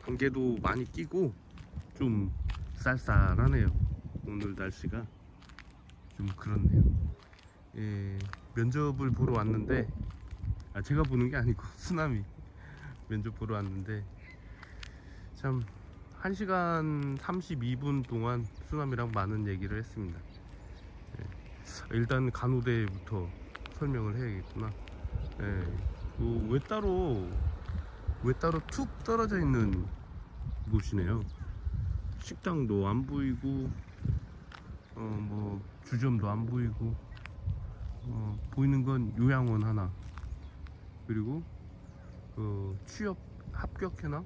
안개도 많이 끼고 좀 쌀쌀하네요. 오늘 날씨가 좀 그렇네요. 예, 면접을 보러 왔는데, 제가 보는 게 아니고 쓰나미 면접 보러 왔는데, 참 1시간 32분 동안 쓰나미랑 많은 얘기를 했습니다. 예, 일단 간호대부터 설명을 해야겠구나. 예, 왜 따로 툭 떨어져 있는 곳이네요. 식당도 안 보이고, 뭐 주점도 안 보이고, 보이는 건 요양원 하나, 그리고 취업 합격해나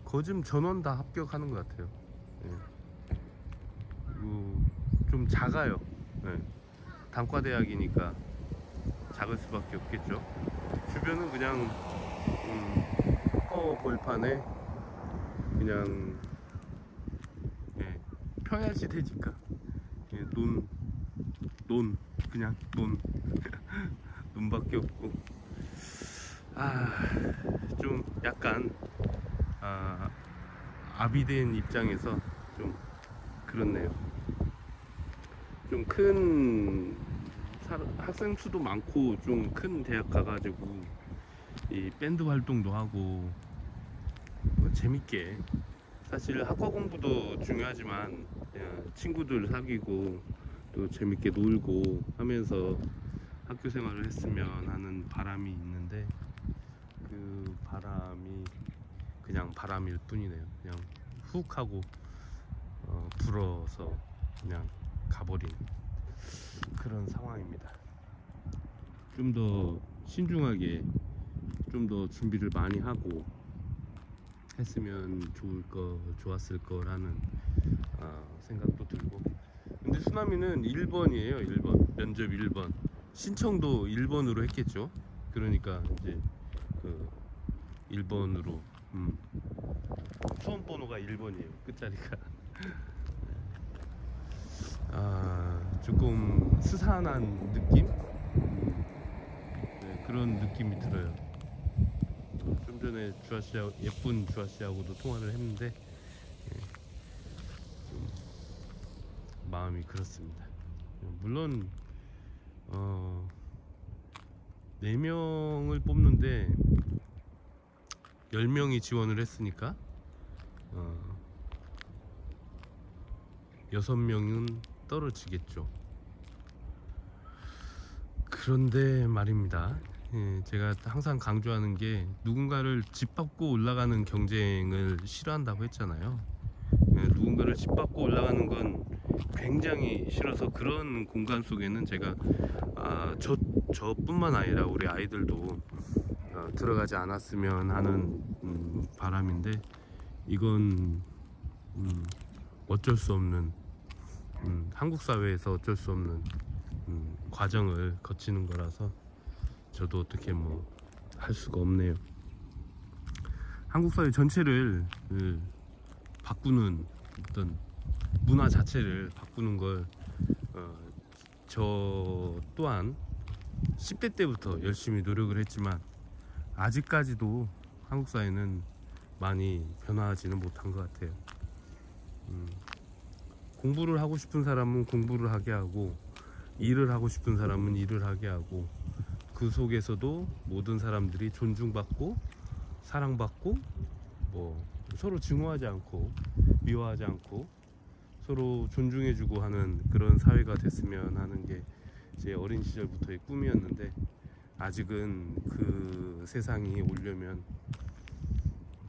거즘 전원 다 합격하는 것 같아요. 예. 좀 작아요. 예. 단과대학이니까 작을 수밖에 없겠죠. 주변은 그냥 벌판에 그냥, 예, 평야시 대지가, 예, 그냥 논밖에 없고, 좀 약간 아비된 입장에서 좀 그렇네요. 좀 큰 학생 수도 많고 좀 큰 대학 가가지고 이 밴드 활동도 하고, 재밌게, 사실 학과 공부도 중요하지만 그냥 친구들 사귀고 또 재밌게 놀고 하면서 학교 생활을 했으면 하는 바람이 있는데, 그 바람이 그냥 바람일 뿐이네요. 그냥 훅 하고 불어서 그냥 가버린 그런 상황입니다. 좀 더 신중하게, 좀 더 준비를 많이 하고 했으면 좋았을 거라는 생각도 들고. 근데 쓰나미는 1번이에요. 1번 면접 1번, 신청도 1번으로 했겠죠. 그러니까 이제 그 1번으로, 수험 번호가 1번이에요. 끝자리가. 조금 스산한 느낌? 네, 그런 느낌이 들어요. 좀 전에 예쁜 주아씨하고도 통화를 했는데, 예, 좀 마음이 그렇습니다. 물론 4명을 뽑는데 10명이 지원을 했으니까 6명은 떨어지겠죠. 그런데 말입니다. 예, 제가 항상 강조하는 게, 누군가를 짓밟고 올라가는 경쟁을 싫어한다고 했잖아요. 예, 누군가를 짓밟고 올라가는 건 굉장히 싫어서, 그런 공간 속에는 제가 저뿐만 아니라 우리 아이들도 들어가지 않았으면 하는 바람인데, 이건 어쩔 수 없는, 한국 사회에서 어쩔 수 없는 과정을 거치는 거라서 저도 어떻게 뭐 할 수가 없네요. 한국 사회 전체를 바꾸는, 어떤 문화 자체를 바꾸는 걸 저 또한 10대 때부터 열심히 노력을 했지만, 아직까지도 한국 사회는 많이 변화하지는 못한 것 같아요. 공부를 하고 싶은 사람은 공부를 하게 하고, 일을 하고 싶은 사람은 일을 하게 하고, 그 속에서도 모든 사람들이 존중받고 사랑받고, 뭐 서로 증오하지 않고 미워하지 않고 서로 존중해주고 하는 그런 사회가 됐으면 하는 게 제 어린 시절부터의 꿈이었는데, 아직은 그 세상이 오려면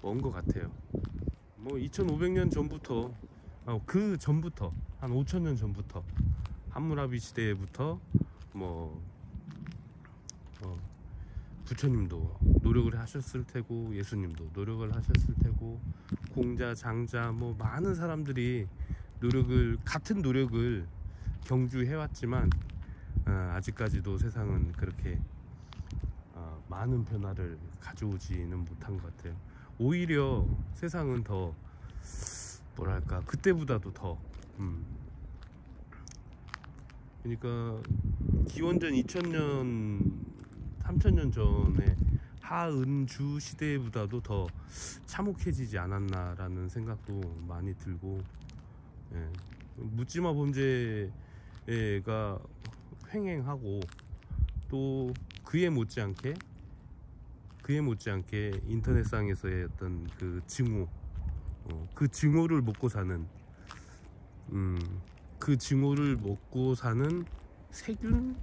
먼 것 같아요. 뭐 2500년 전부터, 그 전부터, 한 5000년 전부터, 함무라비 시대부터 뭐 부처님도 노력을 하셨을 테고, 예수님도 노력을 하셨을 테고, 공자, 장자, 뭐 많은 사람들이 같은 노력을 경주해왔지만, 아직까지도 세상은 그렇게 많은 변화를 가져오지는 못한 것 같아요. 오히려 세상은 더, 뭐랄까, 그때보다도 더, 그러니까 기원전 2000년 3000년 전에 하은주 시대보다도 더 참혹해지지 않았나라는 생각도 많이 들고, 예. 묻지마 범죄가 횡행하고 또 그에 못지않게 인터넷상에서의 어떤 그 증오, 그 증오를 먹고 사는 세균,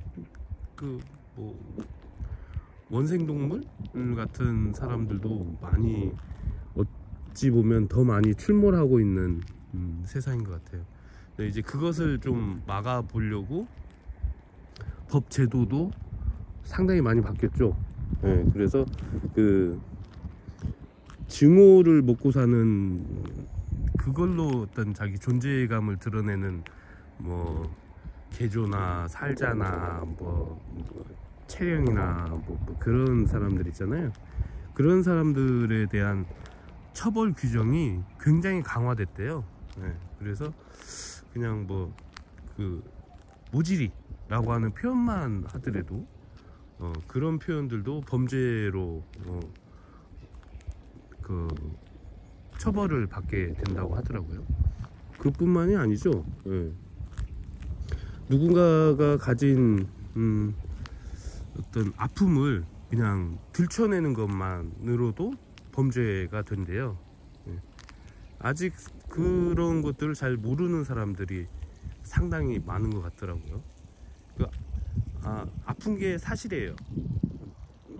그 뭐 원생동물 같은 사람들도 많이, 어찌 보면 더 많이 출몰하고 있는 세상인 것 같아요. 근데 이제 그것을 좀 막아 보려고 법 제도도 상당히 많이 바뀌었죠. 네, 그래서 그 증오를 먹고 사는, 그걸로 어떤 자기 존재감을 드러내는 뭐 개조나 살자나 뭐 체령이나 뭐 그런 사람들 있잖아요. 그런 사람들에 대한 처벌 규정이 굉장히 강화됐대요. 네, 그래서 그냥 뭐 그 모질이라고 하는 표현만 하더라도 그런 표현들도 범죄로 그 처벌을 받게 된다고 하더라고요. 그뿐만이 아니죠. 예. 누군가가 가진 어떤 아픔을 그냥 들춰내는 것만으로도 범죄가 된대요. 예. 아직 그런 것들을 잘 모르는 사람들이 상당히 많은 것 같더라고요. 아픈 게 사실이에요.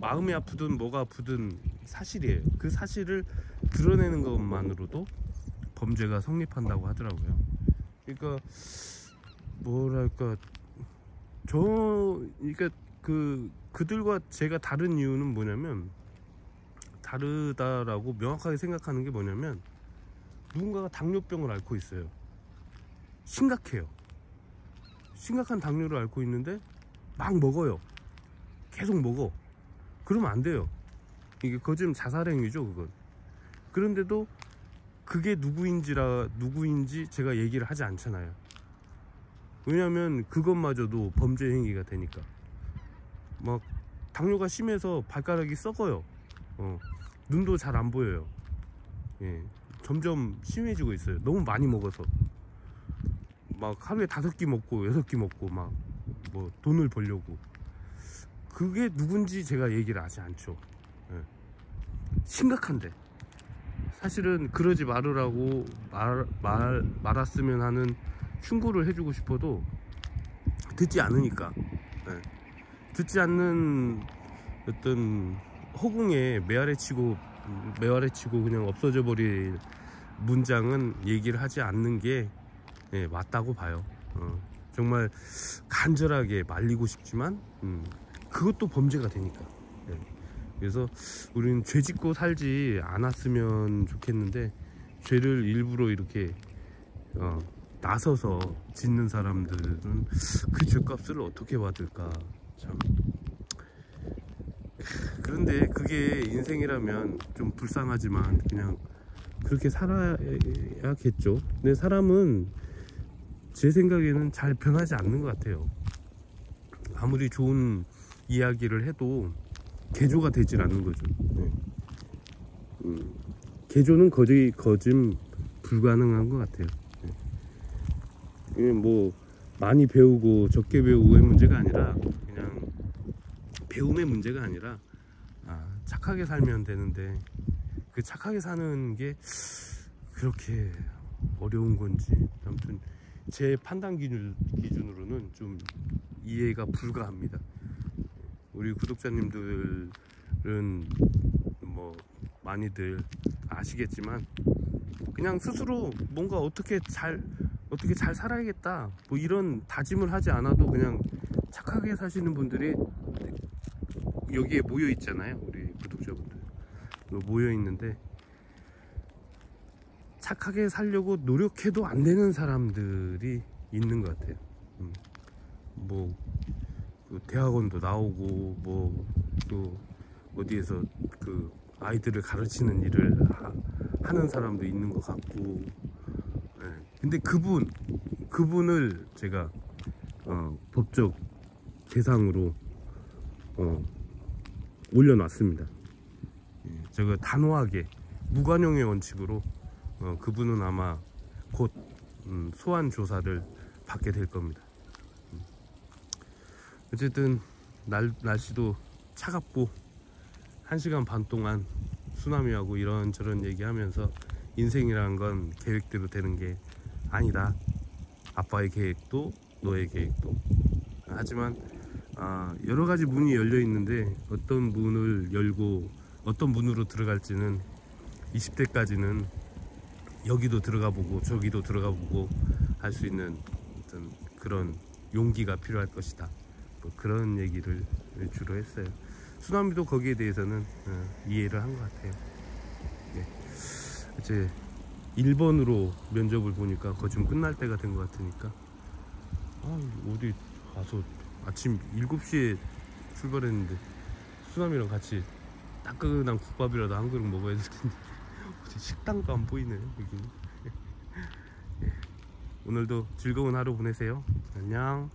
마음이 아프든 뭐가 아프든 사실이에요. 그 사실을 드러내는 것만으로도 범죄가 성립한다고 하더라고요. 그러니까 뭐랄까, 그러니까 그들과 제가 다른 이유는 뭐냐면, 다르다라고 명확하게 생각하는 게 뭐냐면, 누군가가 당뇨병을 앓고 있어요. 심각해요. 심각한 당뇨를 앓고 있는데 막 먹어요. 계속 먹어. 그러면 안 돼요. 이게 거짓 자살행위죠, 그건. 그런데도 그게 누구인지 제가 얘기를 하지 않잖아요. 왜냐면 그것마저도 범죄 행위가 되니까. 막 당뇨가 심해서 발가락이 썩어요. 눈도 잘 안 보여요. 예, 점점 심해지고 있어요. 너무 많이 먹어서. 막 하루에 5끼 먹고 6끼 먹고 막 뭐 돈을 벌려고. 그게 누군지 제가 얘기를 하지 않죠. 예. 심각한데 사실은 그러지 말으라고 말았으면 하는 충고를 해주고 싶어도 듣지 않으니까. 예. 듣지 않는 어떤 허공에 매아래치고 그냥 없어져 버릴 문장은 얘기를 하지 않는 게 맞다고 봐요. 정말 간절하게 말리고 싶지만 그것도 범죄가 되니까. 그래서 우리는 죄 짓고 살지 않았으면 좋겠는데, 죄를 일부러 이렇게 나서서 짓는 사람들은 그 죄값을 어떻게 받을까 참. 그런데 그게 인생이라면 좀 불쌍하지만 그냥 그렇게 살아야겠죠. 근데 사람은 제 생각에는 잘 변하지 않는 것 같아요. 아무리 좋은 이야기를 해도 개조가 되질 않는 거죠. 개조는 거의 불가능한 것 같아요. 뭐 많이 배우고 적게 배우고의 문제가 아니라, 그냥 배움의 문제가 아니라 착하게 살면 되는데, 그 착하게 사는 게 그렇게 어려운 건지, 아무튼 제 판단 기준으로는 좀 이해가 불가합니다. 우리 구독자님들은 뭐 많이들 아시겠지만, 그냥 스스로 뭔가 어떻게 잘 살아야겠다 뭐 이런 다짐을 하지 않아도 그냥 착하게 사시는 분들이 여기에 모여 있잖아요. 우리 구독자분들 모여 있는데, 착하게 살려고 노력해도 안 되는 사람들이 있는 것 같아요. 뭐 대학원도 나오고 뭐 또 어디에서 그 아이들을 가르치는 일을 하는 사람도 있는 것 같고. 근데 그분을 제가 법적 대상으로 올려놨습니다. 저거 단호하게 무관용의 원칙으로 그분은 아마 곧 소환 조사를 받게 될 겁니다. 어쨌든 날씨도 차갑고 1시간 반 동안 수나미하고 이런저런 얘기하면서 인생이라는 건 계획대로 되는 게 아니다. 아빠의 계획도 너의 계획도. 하지만 여러 가지 문이 열려 있는데 어떤 문을 열고 어떤 문으로 들어갈지는 20대까지는 여기도 들어가 보고 저기도 들어가 보고 할 수 있는 어떤 그런 용기가 필요할 것이다. 뭐 그런 얘기를 주로 했어요. 수나미도 거기에 대해서는 이해를 한 것 같아요. 네. 이제 1번으로 면접을 보니까 거의 좀 끝날 때가 된 것 같으니까 어디 가서 아침 7시에 출발했는데 수나미랑 같이 따끈한 국밥이라도 한 그릇 먹어야 될 텐데 어디 식당도 안 보이네 여기. 예. 오늘도 즐거운 하루 보내세요. 안녕.